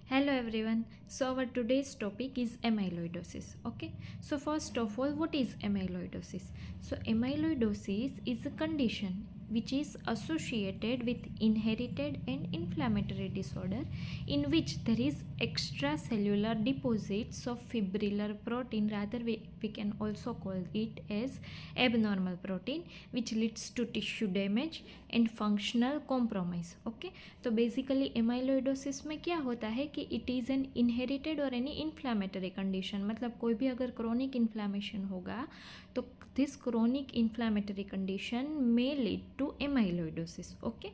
Hello everyone. So our today's topic is amyloidosis. Okay. So first of all, what is amyloidosis? So amyloidosis is a condition which is associated with inherited and inflammatory disorder in which there is extracellular deposits of fibrillar protein, rather we can also call it as abnormal protein, which leads to tissue damage and functional compromise. Okay. तो basically amyloidosis में क्या होता है कि it is an inherited और any inflammatory condition, मतलब कोई भी अगर क्रोनिक इन्फ्लामेशन होगा तो this chronic inflammatory condition may lead to amyloidosis. Okay,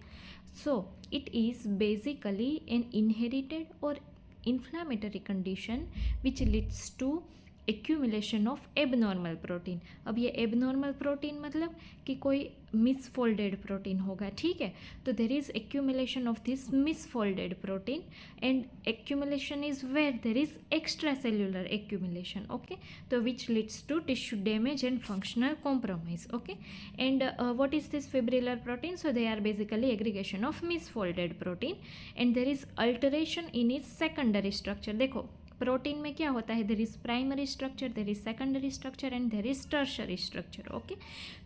so it is basically an inherited और inflammatory condition which leads to accumulation of abnormal protein. अब ये एबनॉर्मल प्रोटीन मतलब कि कोई मिसफोल्डेड प्रोटीन होगा. ठीक है, तो there is accumulation of this misfolded protein and accumulation is where there is extracellular accumulation. Okay, तो which leads to tissue damage and functional compromise. Okay, and what is this fibrillar protein? So they are basically aggregation of misfolded protein and there is alteration in is secondary structure. देखो प्रोटीन में क्या होता है, there is primary structure, there is secondary structure and there is tertiary structure. Okay,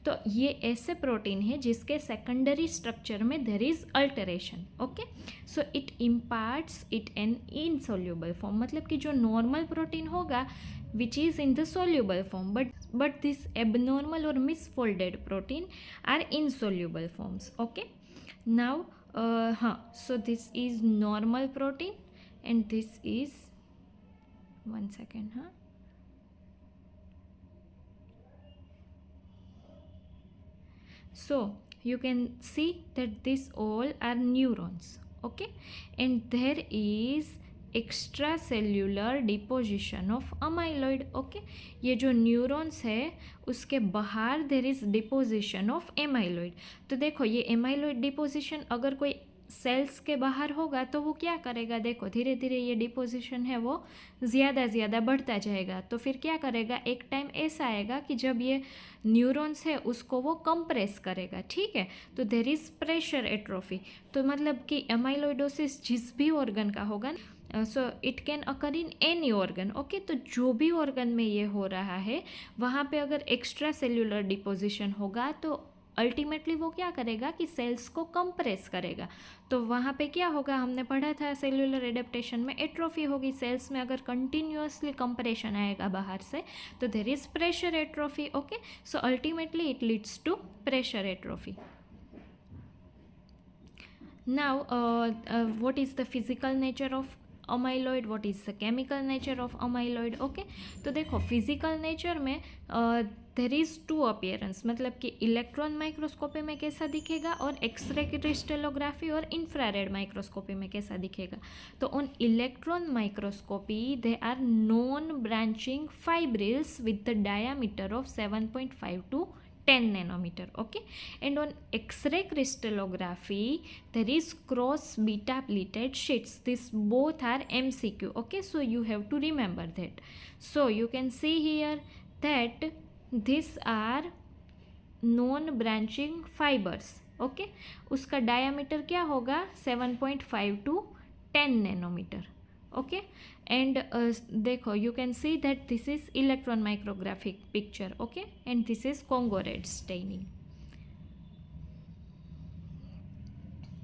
तो ये ऐसे protein है जिसके सेकेंडरी स्ट्रक्चर में there is alteration. Okay, so it imparts it an insoluble form, मतलब कि जो नॉर्मल प्रोटीन होगा which is in the soluble form, but this abnormal और misfolded protein are insoluble forms. Okay, now हाँ, so this is normal protein and this is one second. So you can see that these all are neurons. Okay, and there is extracellular deposition of amyloid. Okay, ये जो neurons है उसके बाहर देर is deposition of amyloid. तो देखो ये amyloid deposition अगर कोई सेल्स के बाहर होगा तो वो क्या करेगा, देखो धीरे धीरे ये डिपोजिशन है वो ज़्यादा बढ़ता जाएगा. तो फिर क्या करेगा, एक टाइम ऐसा आएगा कि जब ये न्यूरॉन्स है उसको वो कंप्रेस करेगा. ठीक है, तो देर इज़ प्रेशर एट्रोफी. तो मतलब कि एमाइलोइडोसिस जिस भी ऑर्गन का होगा, so it can occur in any organ. Okay, तो जो भी ऑर्गन में ये हो रहा है वहाँ पे अगर एक्स्ट्रा सेल्यूलर डिपोजिशन होगा तो अल्टीमेटली वो क्या करेगा कि सेल्स को कंप्रेस करेगा. तो वहाँ पे क्या होगा, हमने पढ़ा था सेल्यूलर एडेप्टेशन में, एट्रोफी होगी सेल्स में. अगर कंटिन्यूअसली कंप्रेशन आएगा बाहर से तो there is pressure atrophy. Okay, so ultimately it leads to pressure atrophy. Now what is the physical nature of amyloid, what is the chemical nature of amyloid. Okay, तो देखो physical nature में there is to appearance, मतलब कि electron microscopy में कैसा दिखेगा और x ray crystallography और इंफ्रारेड माइक्रोस्कोपी में कैसा दिखेगा. तो on electron microscopy they are non branching fibrils with the diameter of 7.5 to 10 nanometer. Okay, and on X-ray crystallography there is cross beta pleated sheets. These both are MCQ. Okay, so you have to remember that. So you can see here that these are non branching fibers. Okay, उसका diameter क्या होगा, 7.5 to 10 nanometer. Okay, and देखो you can see that this is electron micrographic picture. Okay, and this is Congo red staining.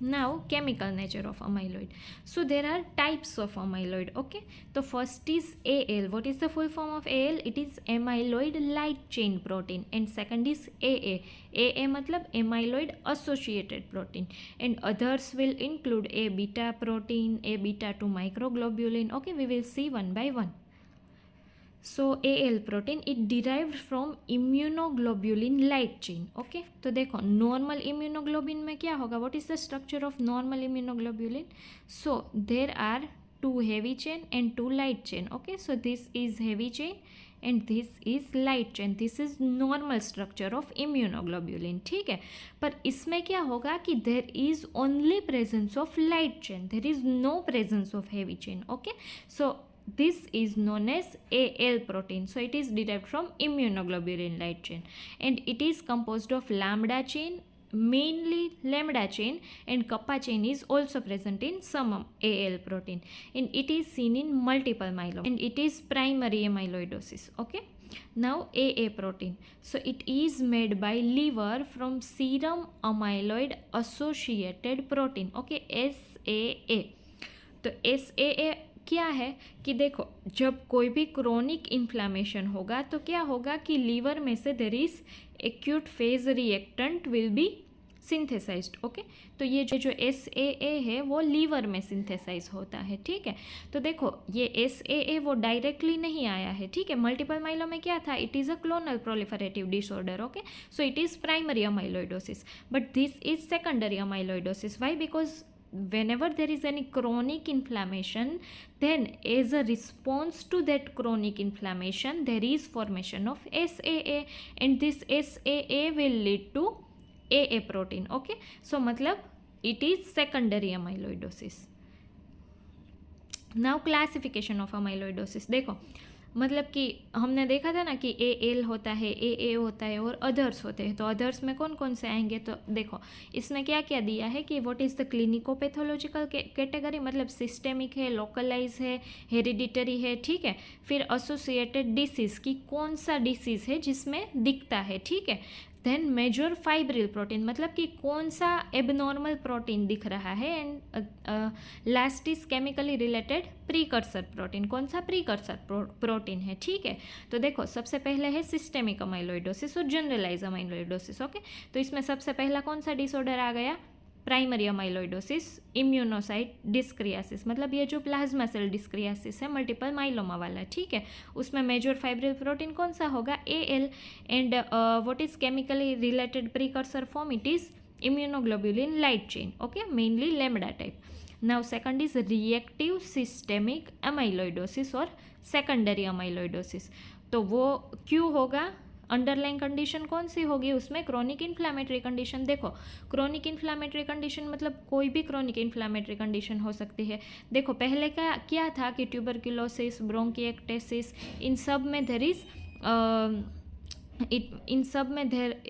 Now chemical nature of amyloid. So there are types of amyloid. Okay, the first is AL. What is the full form of AL? It is amyloid light chain protein. And second is AA. AA मतलब amyloid associated protein, and others will include A beta protein, A beta 2 microglobulin. Okay, we will see one by one. So AL protein it derived from immunoglobulin light chain. Okay, तो देखो normal immunoglobin में क्या होगा, what is the structure of normal immunoglobulin? So there are 2 heavy chain and 2 light chain. Okay, so this is heavy chain and this is light chain. This is normal structure of immunoglobulin. ठीक है, पर इसमें क्या होगा कि there is only presence of light chain, there is no presence of heavy chain. Okay, so this is known as AL protein. So it is derived from immunoglobulin light chain and it is composed of lambda chain mainly lambda chain, and kappa chain is also present in some AL protein, and it is seen in multiple myeloma, and it is primary amyloidosis. Okay, now AA protein, so it is made by liver from serum amyloid associated protein. Okay, SAA. तो SAA क्या है कि देखो, जब कोई भी chronic inflammation होगा तो क्या होगा कि लीवर में से there is acute phase reactant will be synthesised. Okay, तो ये जो SAA है वो लीवर में सिंथेसाइज होता है. ठीक है, तो देखो ये SAA वो डायरेक्टली नहीं आया है. ठीक है, मल्टीपल माइलो में क्या था, it is a clonal proliferative disorder. Okay, so it is primary amyloidosis, but this is secondary amyloidosis. Why? Because whenever there is any chronic inflammation, then as a response to that chronic inflammation there is formation of SAA, and this SAA will lead to AA protein. Okay, so matlab it is secondary amyloidosis. Now classification of amyloidosis. देखो मतलब कि हमने देखा था ना कि AL होता है, AA होता है और अदर्स होते हैं. तो अदर्स में कौन कौन से आएंगे, तो देखो इसमें क्या क्या दिया है कि व्हाट इज़ द क्लिनिकोपैथोलॉजिकल कैटेगरी, मतलब सिस्टेमिक है, लोकलाइज है, हेरिडिटरी है. ठीक है, फिर एसोसिएटेड डिसीज़ की कौन सा डिसीज़ है जिसमें दिखता है. ठीक है, देन मेजर फाइब्रिल प्रोटीन, मतलब कि कौन सा एबनॉर्मल प्रोटीन दिख रहा है, and last is chemically related precursor protein. कौन सा प्रीकर्सर प्रोटीन है. ठीक है, तो देखो सबसे पहले है सिस्टेमिक अमाइलोइडोसिस और जनरलाइज अमाइलोइडोसिस. ओके, तो इसमें सबसे पहला कौन सा डिसऑर्डर आ गया, प्राइमरी अमाइलोइडोसिस, इम्यूनोसाइट डिस्क्रियासिस, मतलब ये जो प्लाज्मा सेल डिस्क्रियासिस है मल्टीपल माइलोमा वाला. ठीक है, उसमें मेजर फाइब्रिल प्रोटीन कौन सा होगा, AL, and what is chemically related precursor form, it is immunoglobulin light chain. Okay, mainly lambda type. Now second is reactive systemic amyloidosis और सेकेंडरी अमाइलोइडोसिस. तो वो क्यों होगा, अंडरलाइन कंडीशन कौन सी होगी उसमें, क्रोनिक इन्फ्लामेटरी कंडीशन. देखो क्रोनिक इन्फ्लामेटरी कंडीशन मतलब कोई भी क्रोनिक इन्फ्लामेटरी कंडीशन हो सकती है. देखो पहले क्या था कि ट्यूबरक्यूलोसिस, ब्रोंकिएक्टेसिस, इन सब में देर इज इन सब में देर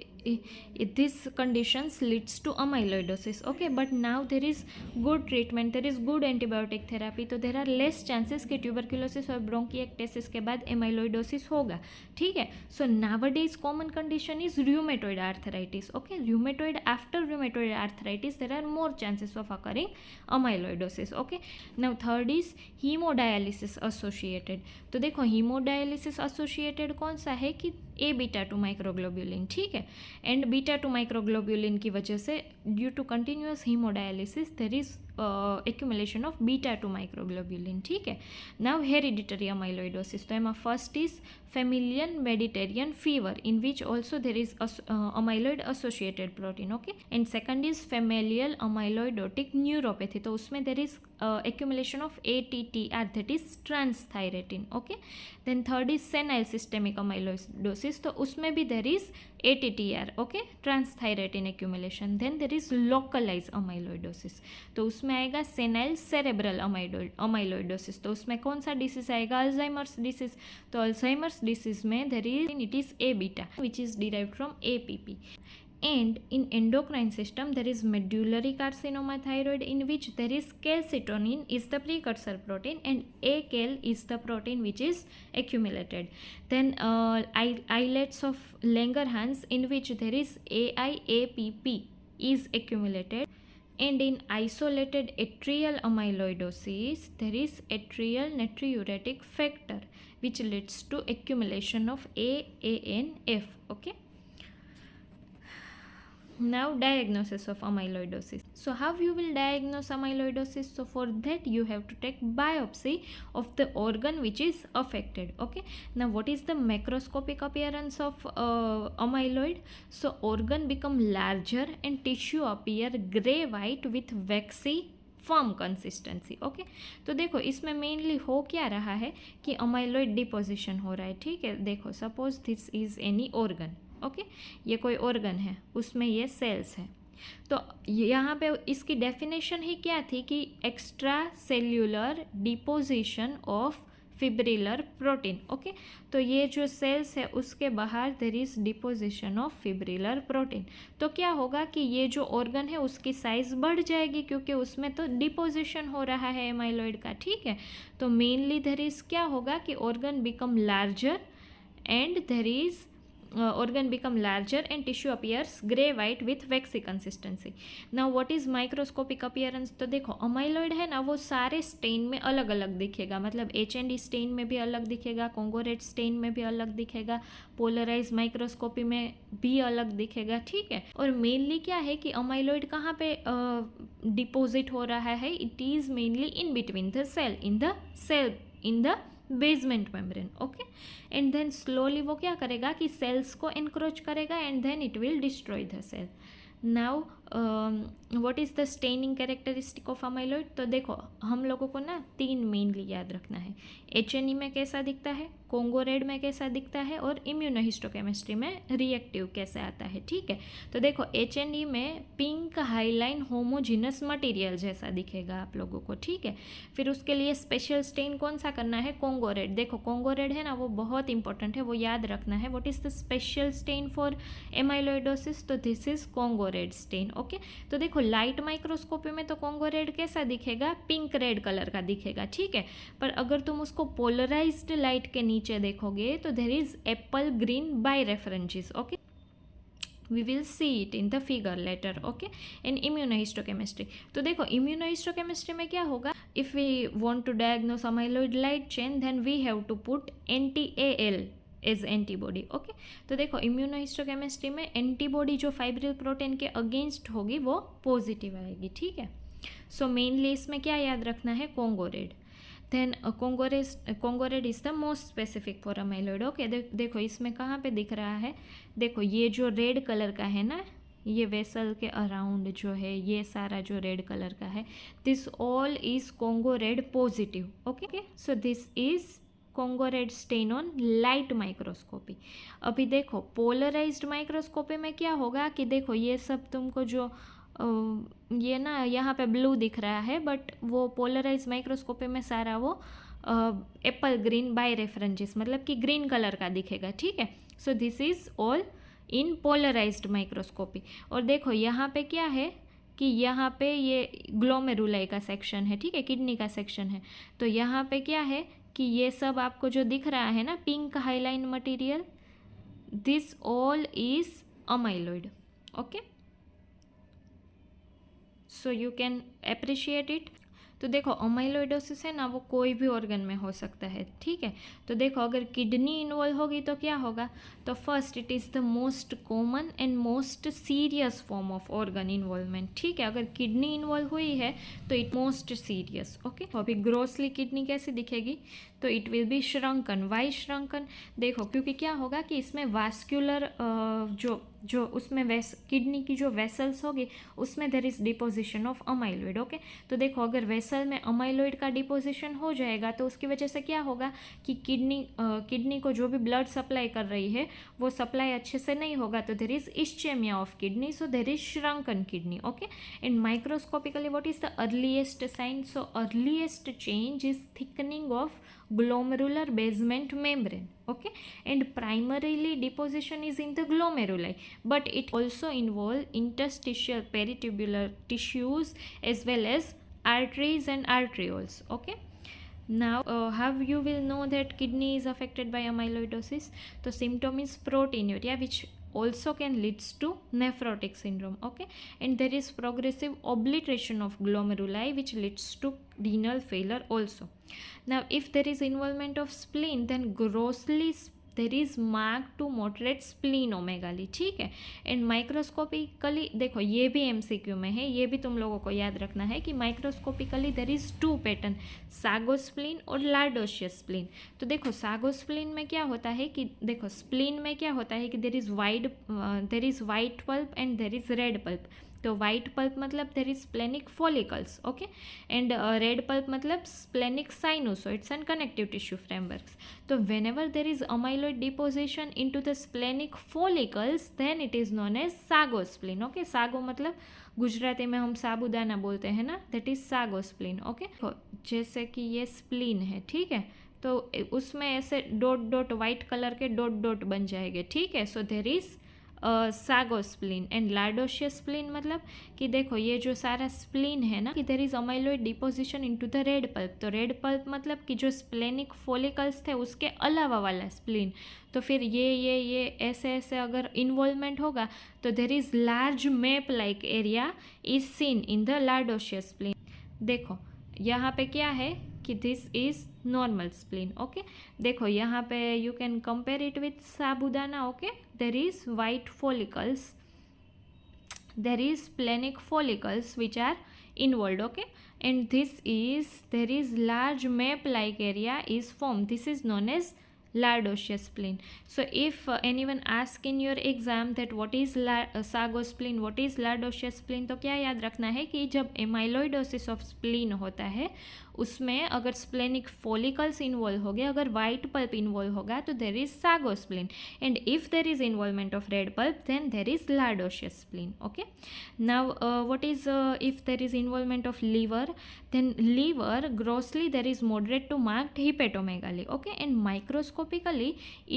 this conditions leads to amyloidosis. Okay, but now there is good treatment, there is good antibiotic therapy, तो there are less chances कि tuberculosis और bronchiectasis के बाद amyloidosis होगा. ठीक है, so nowadays common condition is rheumatoid arthritis. Okay, rheumatoid, after rheumatoid arthritis there are more chances of occurring amyloidosis. Okay, now third is hemodialysis associated. तो देखो hemodialysis associated कौन सा है कि A beta 2 माइक्रोग्लोब्यूलिन. ठीक है, एंड बीटा 2 माइक्रोग्लोब्यूलिन की वजह से due to continuous hemodialysis there is accumulation of beta 2 microglobulin. ठीक है, नाउ हेरिडिटरी अमाइलोइडोसिस. तो एमा first is familial Mediterranean fever in which also there is amyloid associated protein. Okay, and second is familial amyloidotic neuropathy. तो उसमें there is accumulation of ATTR, that is transthyretin. Okay, then third is senile systemic amyloidosis. तो उसमें भी there is ATTR. okay, transthyretin accumulation. then there is localized amyloidosis. तो उसमें आएगा senile cerebral amyloidosis. तो उसमें कौन सा डिसीज आएगा, अल्जाइमर्स डिसीज. तो अल्जाइमर्स डिसीज में there is it is A beta which is derived from APP. And in endocrine system there is medullary carcinoma thyroid, in which there is calcitonin is the precursor protein, and ACAL is the protein which is accumulated. Then islets of Langerhans, in which there is AIAPP is accumulated. And in isolated atrial amyloidosis there is atrial natriuretic factor which leads to accumulation of AANF. Okay, now diagnosis of amyloidosis. So how you will diagnose amyloidosis? So for that you have to take biopsy of the organ which is affected. Okay, now what is the macroscopic appearance of amyloid? So organ become larger and tissue appear grey white with waxy form consistency. Okay, तो देखो इसमें mainly हो क्या रहा है कि amyloid deposition हो रहा है. ठीक है, देखो suppose this is any organ. Okay, ये कोई ऑर्गन है, उसमें ये सेल्स है. तो यहाँ पे इसकी डेफिनेशन ही क्या थी कि extra cellular deposition of fibrillar protein. Okay, तो ये जो सेल्स है उसके बाहर देर is deposition of fibrillar protein. तो क्या होगा कि ये जो ऑर्गन है उसकी साइज बढ़ जाएगी क्योंकि उसमें तो डिपोजिशन हो रहा है एमाइलॉइड का। ठीक है, तो मेनली देर इज क्या होगा कि organ become larger and there is organ become larger and tissue appears grey white with waxy consistency. now what is microscopic appearance? तो देखो अमाइलॉइड है ना वो सारे स्टेन में अलग अलग दिखेगा, मतलब H&E स्टेन में भी अलग दिखेगा, कॉन्गो रेड स्टेन में भी अलग दिखेगा, पोलराइज माइक्रोस्कोपी में भी अलग दिखेगा। ठीक है, और मेनली क्या है कि अमाइलॉइड कहाँ पे डिपोजिट हो रहा है? It is mainly in between the cell, in the basement membrane. Okay, and then slowly वो क्या करेगा कि सेल्स को एनक्रोच करेगा and then it will destroy the cell. Now what is the staining characteristic of amyloid? तो देखो हम लोगों को ना 3 मेनली याद रखना है। H&E में कैसा दिखता है, कॉन्गो रेड में कैसा दिखता है और इम्यूनोहिस्टोकेमिस्ट्री में रिएक्टिव कैसे आता है। ठीक है, तो देखो H&E में पिंक हाईलाइन होमोजिनस मटेरियल जैसा दिखेगा आप लोगों को। ठीक है, फिर उसके लिए स्पेशल स्टेन कौन सा करना है? Congo red. देखो कॉन्गो रेड है ना वो बहुत इंपॉर्टेंट है, वो याद रखना है। What is the special stain for amyloidosis? तो this is Congo red stain. Okay, तो देखो लाइट माइक्रोस्कोपी में तो कॉन्गो रेड कैसा दिखेगा? पिंक रेड कलर का दिखेगा। ठीक है, पर अगर तुम उसको पोलराइज्ड लाइट के नीचे देखोगे तो there is apple green bye references. Okay, we will see it in the figure later. okay, in immunohistochemistry तो देखो immunohistochemistry में क्या होगा? if we want to diagnose amyloid light chain then we have to put anti-AL as antibody. Okay, तो देखो immunohistochemistry में antibody जो fibril protein के अगेंस्ट होगी वो पॉजिटिव आएगी। ठीक है, सो मेनली इसमें क्या याद रखना है? Congo red. Then Congo red is the most specific for amyloid. Okay, देखो इसमें कहाँ पे दिख रहा है? देखो ये जो रेड कलर का है ना, ये वेसल के अराउंड जो है ये सारा जो रेड कलर का है, this all is Congo red positive. Okay, so this is Congo red stain on light microscopy. अभी देखो पोलराइज्ड माइक्रोस्कोपी में क्या होगा कि देखो ये सब तुमको जो ये ना यहाँ पे ब्लू दिख रहा है, बट वो पोलराइज माइक्रोस्कोपी में सारा वो एप्पल ग्रीन बाय रेफरेंसेस मतलब कि ग्रीन कलर का दिखेगा। ठीक है, so this is all in polarised microscopy. और देखो यहाँ पे क्या है कि यहाँ पे ये ग्लोमेरुलाई का सेक्शन है। ठीक है, किडनी का सेक्शन है, तो यहाँ पे क्या है कि ये सब आपको जो दिख रहा है ना pink highline material, this all is amyloid. Okay, so you can appreciate it. तो देखो अमाइलॉइडोसिस है ना वो कोई भी ऑर्गन में हो सकता है। ठीक है, तो देखो अगर किडनी इन्वॉल्व होगी तो क्या होगा? तो first it is the most common and most serious form of organ involvement. ठीक है, अगर किडनी इन्वॉल्व हुई है तो इट मोस्ट सीरियस। ओके, अभी ग्रोसली किडनी कैसी दिखेगी? तो इट विल बी श्रंकन। वाई श्रंकन? देखो क्योंकि क्या होगा कि इसमें वास्क्यूलर जो उसमें किडनी की जो वेसल्स होगी उसमें there is deposition of amyloid. Okay, तो देखो अगर वेसल में अमाइलॉइड का डिपोजिशन हो जाएगा तो उसकी वजह से क्या होगा कि किडनी को जो भी ब्लड सप्लाई कर रही है वो सप्लाई अच्छे से नहीं होगा, तो there is ischemia of kidney, so there is shrunken kidney. Okay, and microscopically what is the earliest sign? So earliest change is thickening of glomerular basement membrane. Okay, and primarily deposition is in the glomeruli, but it also involve interstitial peritubular tissues as well as arteries and arterioles. Okay, now how you will know that kidney is affected by amyloidosis? The symptom is proteinuria, which also can leads to nephrotic syndrome. Okay, and there is progressive obliteration of glomeruli which leads to renal failure also. Now if there is involvement of spleen then grossly there is marked to moderate splenomegaly. ठीक है, and microscopically देखो ये भी MCQ में है, ये भी तुम लोगों को याद रखना है कि माइक्रोस्कोपिकली देर इज 2 पैटर्न, सागोस्प्लीन और लार्डोशियस स्प्लीन। तो देखो सागोस्प्लीन में क्या होता है कि देखो स्प्लीन में क्या होता है कि there is white pulp and there is red pulp. तो वाइट पल्प मतलब there is splenic follicles. Okay, and red pulp मतलब splenic sinusoids and connective tissue frameworks. तो whenever there is amyloid deposition into the splenic follicles then it is known as sago spleen. Okay, sago मतलब गुजराती में हम साबुदाना बोलते हैं ना, that is सागोस्प्लीन। Okay, जैसे कि ये स्प्लीन है, ठीक है, तो उसमें ऐसे डॉट डॉट वाइट कलर के डॉट डॉट बन जाएंगे, ठीक है। सो देर इज़ सागोस्प्लीन एंड लार्डोशियस स्प्लीन, मतलब कि देखो ये जो सारा स्प्लीन है ना, कि there is amyloid deposition into the red pulp. तो रेड पल्प मतलब कि जो स्प्लेनिक फॉलिकल्स थे उसके अलावा वाला स्प्लीन। तो फिर ये ऐसे ऐसे अगर इन्वॉल्वमेंट होगा तो there is large map like area is seen in the lardaceous spleen. देखो यहाँ पे क्या है कि this is normal spleen, okay. देखो यहाँ पे you can compare it with sabudana, okay. There is white follicles, there is splenic follicles which are involved, okay, and there is large map like area is formed. This is known as Lardosius spleen. So if anyone ask in your exam that what is Sago spleen, what is Lardosius spleen, तो क्या याद रखना है कि जब amyloidosis of spleen होता है उसमें अगर स्प्लेनिक फॉलिकल्स इन्वॉल्व हो गए, अगर वाइट पल्प इन्वॉल्व होगा तो there is sago spleen, and if there is involvement of red pulp then there is lardaceous spleen, okay. Now what is if there is involvement of liver, then liver grossly there is moderate to marked hepatomegaly, okay, and microscopically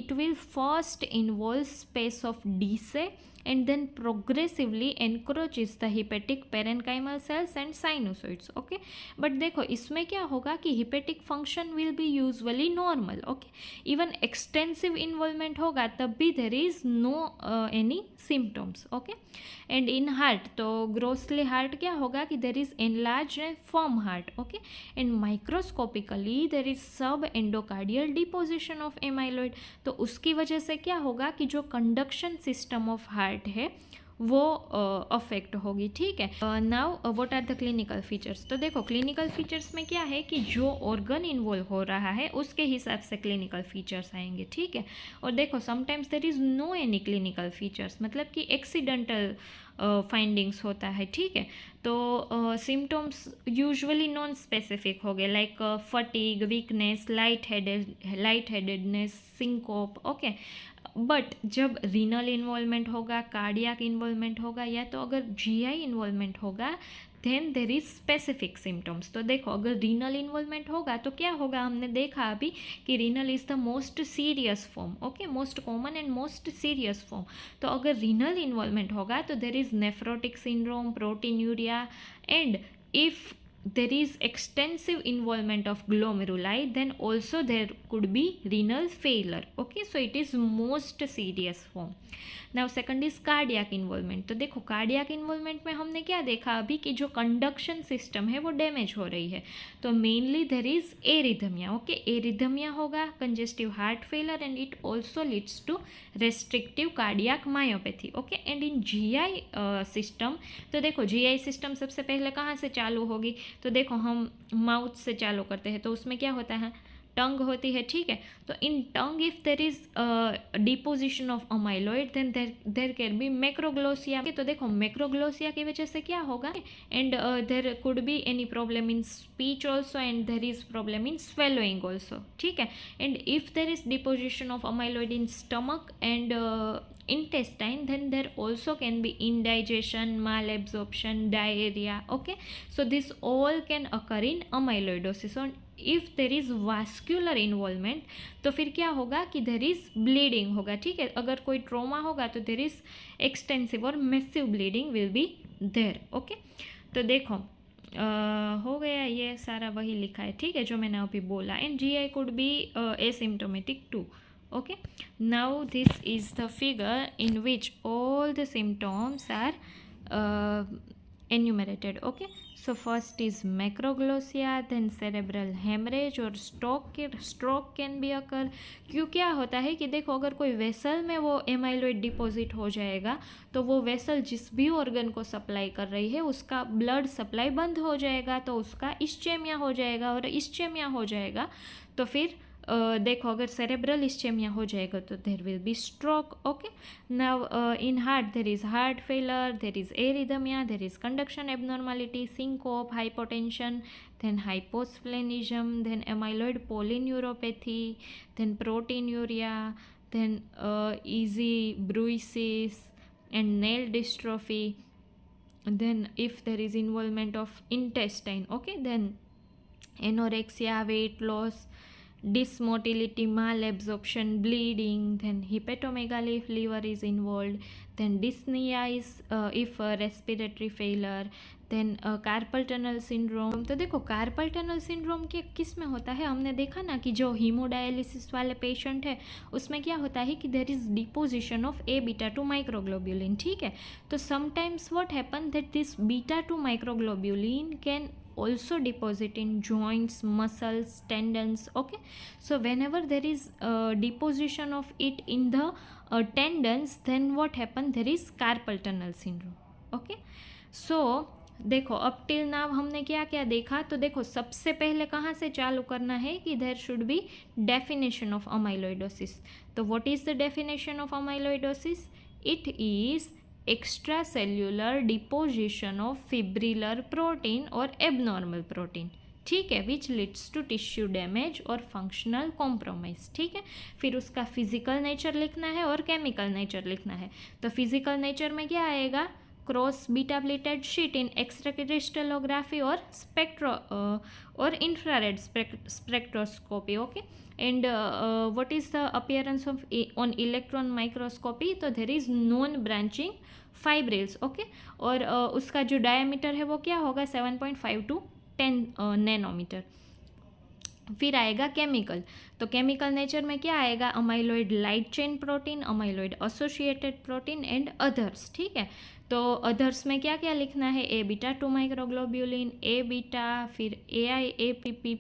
it will first involve space of DC and then progressively encroaches the hepatic parenchymal cells and sinusoids, okay। but देखो इसमें क्या होगा कि hepatic function will be usually normal, okay, even extensive involvement होगा तब भी there is no any symptoms, okay। and in heart तो grossly heart क्या होगा कि there is enlarged and firm heart, okay, and microscopically there is sub endocardial deposition of amyloid। तो उसकी वजह से क्या होगा कि जो कंडक्शन सिस्टम ऑफ हार्ट है वो अफेक्ट होगी, ठीक है। Now what are the clinical features, तो देखो क्लिनिकल फीचर्स में क्या है कि जो ऑर्गन इन्वॉल्व हो रहा है उसके हिसाब से क्लिनिकल फीचर्स आएंगे, ठीक है। और देखो sometimes there is no any clinical features, मतलब कि एक्सीडेंटल फाइंडिंग्स होता है, ठीक है। तो सिम्टम्स यूजुअली नॉन स्पेसिफिक हो गए like fatigue, weakness, light headedness, syncope, okay. But जब रीनल इन्वॉल्वमेंट होगा, कार्डियक इन्वॉल्वमेंट होगा या तो अगर जीआई इन्वॉल्वमेंट होगा then there is specific symptoms. तो देखो अगर रीनल इन्वॉल्वमेंट होगा तो क्या होगा, हमने देखा अभी कि renal is the most serious form, okay, most common and most serious form. तो अगर रीनल इन्वॉल्वमेंट होगा तो there is nephrotic syndrome, proteinuria, and if there is extensive involvement of glomeruli then also there could be renal failure, okay, so it is most serious form। Now second is cardiac involvement. तो देखो cardiac involvement में हमने क्या देखा अभी कि जो conduction system है वो डैमेज हो रही है, तो mainly there is arrhythmia, okay, arrhythmia होगा, congestive heart failure, and it also leads to restrictive cardiac myopathy, okay. And in GI system, तो देखो जीआई सिस्टम सबसे पहले कहाँ से चालू होगी, तो देखो हम माउथ से चालू करते हैं, तो उसमें क्या होता है, टंग होती है, ठीक है। तो in tongue if there is deposition of amyloid then there can be macroglossia. तो देखो मैक्रोग्लोसिया की वजह से क्या होगा, and there could be any problem in speech also, and there is problem in swallowing also, ठीक है। And if there is deposition of amyloid in stomach and intestine then there also can be indigestion, malabsorption, diarrhea, okay, so this all can occur in amyloidosis। and if there is vascular involvement तो फिर क्या होगा कि there is bleeding होगा, ठीक है। अगर कोई ट्रोमा होगा तो there is extensive और massive bleeding will be there, okay। तो देखो हो गया, ये सारा वही लिखा है, ठीक है, जो मैंने अभी बोला। And GI could be asymptomatic too, okay। Now this is the figure in which all the symptoms are enumerated, okay। So first is macroglossia, then cerebral hemorrhage और stroke can be occur। क्यों क्या होता है कि देखो अगर कोई vessel में वो एमाइलॉइड डिपॉजिट हो जाएगा तो वो वेसल जिस भी ऑर्गन को सप्लाई कर रही है उसका ब्लड सप्लाई बंद हो जाएगा, तो उसका इस्चेमिया हो जाएगा, और इस्चेमिया हो जाएगा तो फिर देखो अगर सेरेब्रल इस्चेमिया हो जाएगा तो there will be stroke, okay. Now in heart there is heart failure, there is arrhythmia, there is conduction abnormality, syncope, hypotension, then hyposplenism, then amyloid polyneuropathy, then proteinuria, then easy bruises and nail dystrophy, then if there is involvement of intestine, okay, then anorexia, weight loss, dysmotility, malabsorption, bleeding, then hepatomegaly if liver is involved, then dyspnea is if respiratory failure, then carpal tunnel syndrome. तो देखो carpel tunnel syndrome के किस में होता है, हमने देखा ना कि जो हीमोडायलिसिस वाले पेशेंट है उसमें क्या होता है कि there is deposition of a beta two microglobulin, ठीक है। तो sometimes what happen that this beta two microglobulin can also deposit in joints, muscles, tendons, okay. So whenever there is deposition of it in the tendons, then what happen, there is carpal tunnel syndrome, okay. So देखो अब till now हमने क्या क्या देखा, तो देखो सबसे पहले कहाँ से चालू करना है कि there should be definition of amyloidosis. तो what is the definition of amyloidosis? It is extracellular deposition of fibrillar protein और एबनॉर्मल प्रोटीन, ठीक है, which leads to tissue damage और फंक्शनल कॉम्प्रोमाइज, ठीक है। फिर उसका फिजिकल नेचर लिखना है और केमिकल नेचर लिखना है। तो फिजिकल नेचर में क्या आएगा, cross beta pleated sheet in X-ray crystallography और स्पेक्ट्रो और infrared spectroscopy, okay. And what is the appearance of on electron microscopy? तो there is non branching fibrils, okay. और उसका जो डायमीटर है वो क्या होगा, 7.5 to 10 नैनोमीटर। फिर आएगा केमिकल। तो केमिकल नेचर में क्या आएगा, amyloid light chain protein, amyloid associated protein and others, ठीक है। तो अदर्स में क्या क्या लिखना है, ए बीटा टू माइक्रोग्लोब्यूलिन, ए बीटा, फिर ए आई ए पी पी,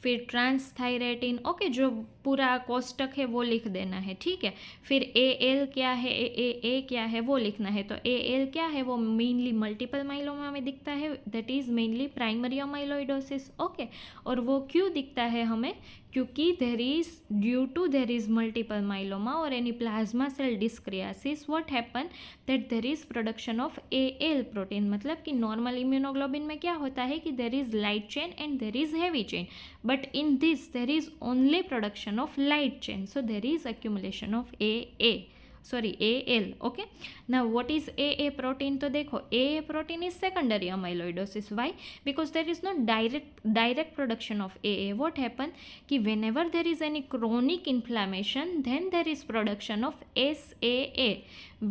फिर ट्रांसथायरेटिन, ओके, जो पूरा कोष्टक है वो लिख देना है, ठीक है। फिर ए एल क्या है, ए क्या है वो लिखना है। तो ए एल क्या है, वो मेनली मल्टीपल माइलोमा में दिखता है, that is mainly primary amyloidosis, okay. और वो क्यों दिखता है हमें, क्योंकि देर इज मल्टीपल माइलोमा और any plasma cell dyscrasias, what happen that there is production of a L protein. मतलब कि नॉर्मल इम्यूनोग्लोबिन में क्या होता है कि there is light chain and there is heavy chain, but in this there is only production of light chain, so there is accumulation of AL, okay. Now what is AA protein? तो देखो AA protein is secondary amyloidosis. Why? Because there is no direct production of AA. What happen कि whenever there is any chronic inflammation, then there is production of SAA,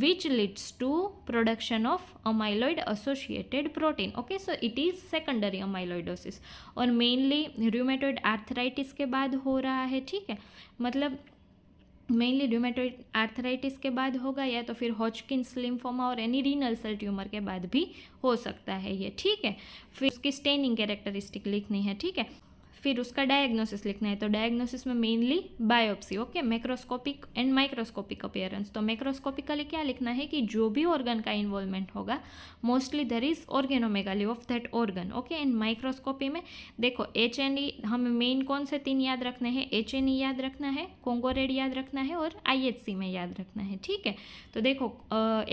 which leads to production of amyloid associated protein, okay. So it is secondary amyloidosis और mainly rheumatoid arthritis के बाद हो रहा है, ठीक है। मतलब मेनली र्यूमेटॉइड आर्थराइटिस के बाद होगा या तो फिर हॉजकिंस लिम्फोमा और एनी रीनल सेल ट्यूमर के बाद भी हो सकता है ये, ठीक है। फिर उसकी स्टेनिंग कैरेक्टरिस्टिक लिखनी है, ठीक है। फिर उसका डायग्नोसिस लिखना है। तो डायग्नोसिस में mainly biopsy, okay, macroscopic and microscopic appearance. तो मैक्रोस्कोपिकली क्या लिखना है कि जो भी ऑर्गन का इन्वॉल्वमेंट होगा mostly there is organomegaly of that organ, okay. And microscopy में देखो HNE, हमें मेन कौन से 3 याद रखने हैं, HNE याद रखना है, कोंगोरेड याद रखना है और IHC में याद रखना है, ठीक है। तो देखो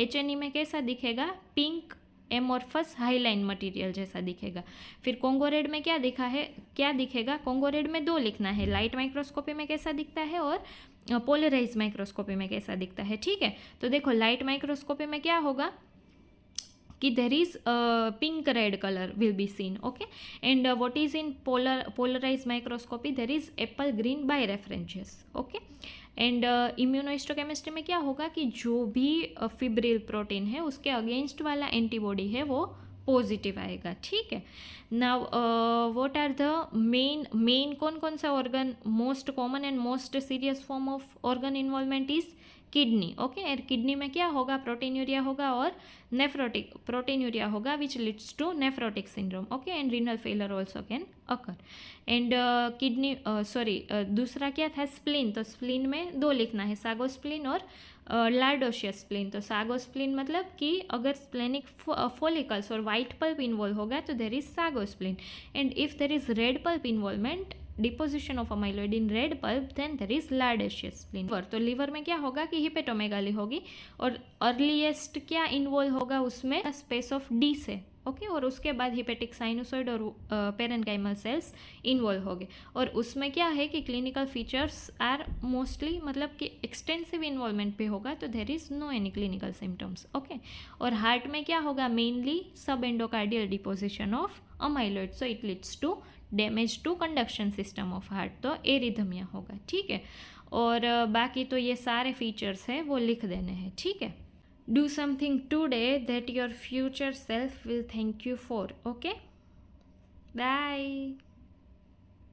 HNE में कैसा दिखेगा, पिंक एमोर्फस हाईलाइन मटेरियल जैसा दिखेगा। फिर कोंगोरेड में क्या दिखेगा, कोंगोरेड में 2 लिखना है, लाइट माइक्रोस्कोपी में कैसा दिखता है और पोलराइज माइक्रोस्कोपी में कैसा दिखता है, ठीक है। तो देखो लाइट माइक्रोस्कोपी में क्या होगा कि there is pink red colour will be seen, okay. And what is in polarise microscopy, there is apple green bye references, okay. And immunohistochemistry में क्या होगा कि जो भी फिब्रिल प्रोटीन है उसके अगेंस्ट वाला एंटीबॉडी है वो पॉजिटिव आएगा, ठीक है। Now what are the main कौन सा organ, most common and most serious form of organ involvement is kidney, okay. And kidney में क्या होगा, प्रोटीनयूरिया होगा और नेफ्रोटिक प्रोटीनयूरिया होगा which leads to nephrotic syndrome, okay. And renal failure also can occur. And kidney दूसरा क्या था, spleen. तो स्प्लीन में 2 लिखना है, सागोस्प्लीन और लार्डोशियस स्प्लीन। तो सागोस्प्लीन मतलब कि अगर स्प्लेनिक फॉलिकल्स और वाइट पल्प इन्वॉल्व होगा तो there is sago spleen. And if there is red pulp involvement, deposition of amyloid in red pulp, then there is lardaceous spleen. तो लीवर में क्या होगा कि हिपेटोमेगाली होगी और अर्लीएस्ट क्या इन्वॉल्व होगा उसमें, स्पेस ऑफ D से, ओके। और उसके बाद हिपेटिक साइनोसॉइड और पेरेन्काइमल सेल्स इन्वॉल्व हो गए। और उसमें क्या है कि क्लिनिकल फीचर्स आर मोस्टली, मतलब कि एक्सटेंसिव इन्वॉल्वमेंट पे होगा तो there is no any clinical symptoms, okay. और हार्ट में क्या होगा, mainly subendocardial deposition of amyloid, so it leads to damage to conduction system of heart, तो एरिथमिया होगा, ठीक है। और बाकी तो ये सारे फीचर्स हैं वो लिख देने हैं, ठीक है। Do something today that your future self will thank you for, okay, bye.